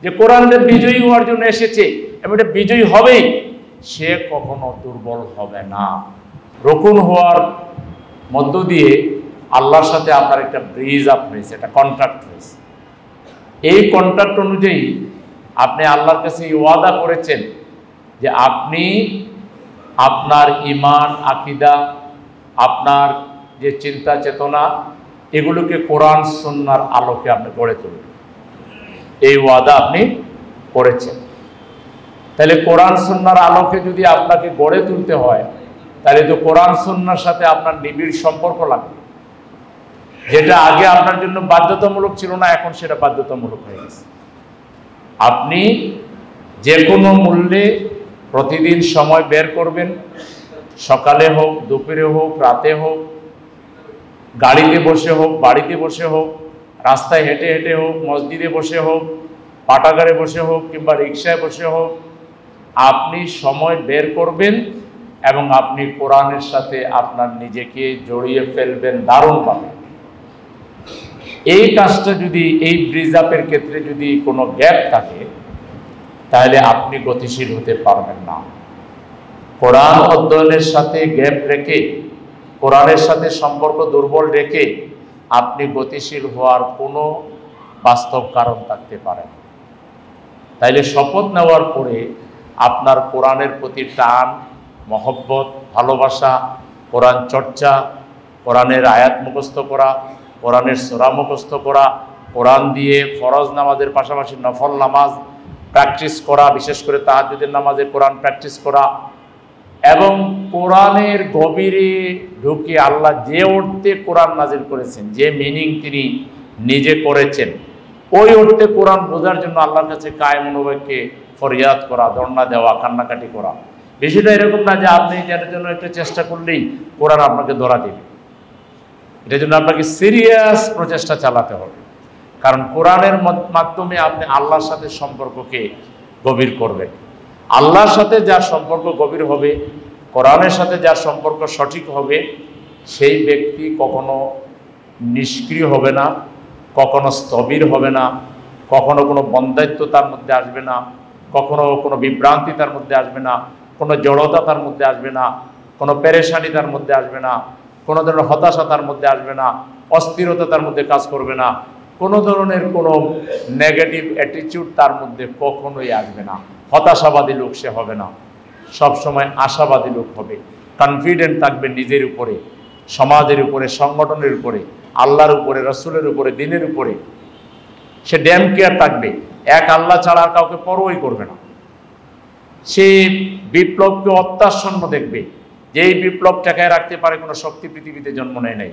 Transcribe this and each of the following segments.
যে কোরআনের বিজয়ী হওয়ার জন্য এসেছে এবং এটা বিজয়ী হবেই, সে কখনো দুর্বল হবে না। রকুন হওয়ার মধ্য দিয়ে আল্লাহর সাথে আপনার একটা ব্রিজ আপ হয়েছে, একটা কন্ট্রাক্ট হয়েছে। এই কন্ট্রাক্ট অনুযায়ী আপনি আল্লাহর কাছে ওয়াদা করেছেন যে আপনি আপনার ঈমান, আকীদা, আপনার যে চিন্তা চেতনা, এগুলোকে কোরআন সুন্নাহর আলোকে আপনি গড়ে তুলবেন। এই ওয়াদা আপনি করেছেন। তাহলে কোরআন সুন্নাহর আলোকে যদি আপনাকে গড়ে তুলতে হয়, তাহলে তো কোরআন সুন্নাহর সাথে আপনার নিবিড় সম্পর্ক লাগবে। যেটা আগে আপনার জন্য বাধ্যতামূলক ছিল না, এখন সেটা বাধ্যতামূলক হয়ে গেছে। আপনি যে কোনো মূল্যে প্রতিদিন সময় বের করবেন, সকালে হোক, দুপুরে হোক, রাতে হোক, গাড়িতে বসে হোক, বাড়িতে বসে হোক, রাস্তায় হেঁটে হেঁটে হোক, মসজিদে বসে হোক, পাঠাগারে বসে হোক, কিংবা রিক্সায় বসে হোক, আপনি সময় বের করবেন এবং আপনি কোরআনের সাথে আপনার নিজেকে জড়িয়ে ফেলবেন দারুণভাবে। এই কাজটা যদি, এই ব্রিজ আপের ক্ষেত্রে যদি কোনো গ্যাপ থাকে, তাহলে আপনি গতিশীল হতে পারবেন না। কোরআন অধ্যয়নের সাথে গ্যাপ রেখে, কোরআনের সাথে সম্পর্ক দুর্বল রেখে আপনি গতিশীল হওয়ার কোনো বাস্তব কারণ থাকতে পারে না। তাইলে শপথ নেওয়ার পরে আপনার কোরআনের প্রতি টান, মহব্বত, ভালোবাসা, কোরআন চর্চা, কোরআনের আয়াত মুখস্থ করা, কোরআনের সূরা মুখস্থ করা, কোরআন দিয়ে ফরজ নামাজের পাশাপাশি নফল নামাজ প্র্যাকটিস করা, বিশেষ করে তাহাজ্জুদের নামাজে কোরআন প্র্যাকটিস করা, এবং কোরআনের গভীরে ঢুকে আল্লাহ যে অর্থে কোরআন নাজিল করেছেন, যে মিনিং তিনি নিজে করেছেন, ওই অর্থে কোরআন বোঝার জন্য আল্লাহর কাছে কায়েম অনুবাদকে ফরিয়াদ করা, ধর্ণা দেওয়া, কান্নাকাটি করা। বিষয়টা এরকম না যে আপনি এটার জন্য একটু চেষ্টা করলেই কোরআন আপনাকে ধরা দেবে। এটার জন্য আপনাকে সিরিয়াস প্রচেষ্টা চালাতে হবে। কারণ কোরআনের মাধ্যমে আপনি আল্লাহর সাথে সম্পর্ককে গভীর করবেন। আল্লাহর সাথে যার সম্পর্ক গভীর হবে, কোরআনের সাথে যার সম্পর্ক সঠিক হবে, সেই ব্যক্তি কখনো নিষ্ক্রিয় হবে না, কখনো স্থবির হবে না, কখনো কোনো বন্দায়িত্ব তার মধ্যে আসবে না, কখনো কোনো বিভ্রান্তি তার মধ্যে আসবে না, কোনো জড়তা তার মধ্যে আসবে না, কোনো পেরেশানি তার মধ্যে আসবে না, কোনো ধরনের হতাশা তার মধ্যে আসবে না, অস্থিরতা তার মধ্যে কাজ করবে না, কোনো ধরনের কোনো নেগেটিভ অ্যাটিটিউড তার মধ্যে কখনোই আসবে না। হতাশাবাদী লোক সে হবে না, সবসময় আশাবাদী লোক হবে। কনফিডেন্ট থাকবে নিজের উপরে, সমাজের উপরে, সংগঠনের উপরে, আল্লাহর উপরে, রসুলের উপরে, দিনের উপরে। সে ড্যাম কেয়ার থাকবে, এক আল্লাহ ছাড়া আর কাউকে পরোয়াই করবে না। সে বিপ্লবকে অত্যাসন্ন দেখবে, যেই বিপ্লব ঠেকায় রাখতে পারে কোনো শক্তি পৃথিবীতে জন্ম নেয় নাই।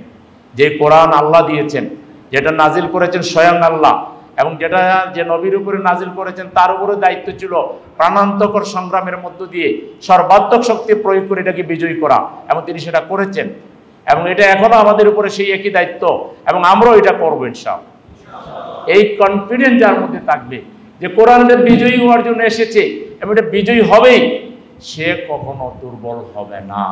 যে কোরআন আল্লাহ দিয়েছেন, যেটা নাজিল করেছেন স্বয়ং আল্লাহ, এবং যেটা যে নবীর উপরে নাজিল করেছেন তার উপরে দায়িত্ব ছিল প্রাণান্তকর সংগ্রামের মধ্য দিয়ে সর্বাত্মক শক্তি প্রয়োগ করে এটাকে বিজয়ী করা, এবং তিনি সেটা করেছেন। এবং এটা এখনো আমাদের উপরে সেই একই দায়িত্ব, এবং আমরাও এটা করবো ইনশাআল্লাহ। এই কনফিডেন্স যার মধ্যে থাকবে যে কোরআনের বিজয়ী হওয়ার জন্য এসেছে এবং এটা বিজয়ী হবেই, সে কখনো দুর্বল হবে না।